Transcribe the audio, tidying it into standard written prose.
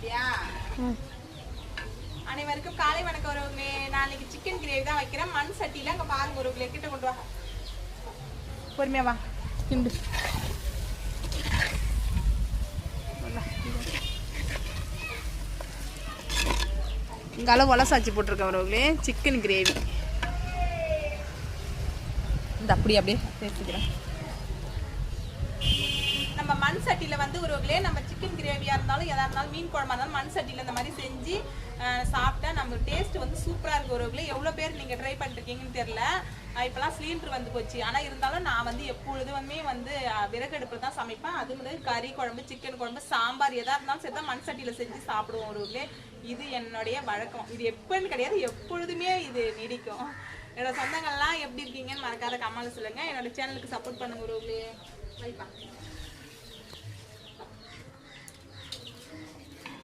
பாத்தியா? அனைவருக்கும் காலை வணக்கம் உறவுகளே. நான் இன்னைக்கு சிக்கன் கிரேவி தான் வைக்கிறேன். மண் சட்டியில அங்க பாருங்க உறவுகளே. கிட்ட கொண்டு வா, பொறுமையா வா. கிண்டு இங்க அளவு வளசாச்சி போட்டிருக்கேன் உறவுகளே. சிக்கன் கிரேவி இந்த அப்படியே சேர்த்துக்கிறேன். நம்ம மண் சட்டியில் வந்து உறவுகளே நம்ம சிக்கன் கிரேவியாக இருந்தாலும் எதாக இருந்தாலும் மீன் குழம்பா இருந்தாலும் மண் சட்டியில் இந்த மாதிரி செஞ்சு சாப்பிட்டா நம்ம டேஸ்ட் வந்து சூப்பராக இருக்குது உறவுகளே. எவ்வளோ பேர் நீங்கள் ட்ரை பண்ணிருக்கீங்கன்னு தெரில. இப்போலாம் சிலிண்டர் வந்து போச்சு. ஆனால் இருந்தாலும் நான் வந்து எப்பொழுதுமே வந்து விறகடுப்பில் தான் சமைப்பேன். அது வந்து கறி குழம்பு, சிக்கன் குழம்பு, சாம்பார் எதாக இருந்தாலும் சரி தான் மண் சட்டியில் செஞ்சு சாப்பிடுவோம் உறவுகளே. இது என்னுடைய வழக்கம். இது எப்போன்னு கிடையாது, எப்பொழுதுமே இது நீடிக்கும். என்னோட சொந்தங்கள்லாம் எப்படி இருக்கீங்கன்னு மறக்காத கமெண்ட்ல சொல்லுங்கள். என்னோட சேனலுக்கு சப்போர்ட் பண்ணுங்க உறவுகளே. வைப்பா.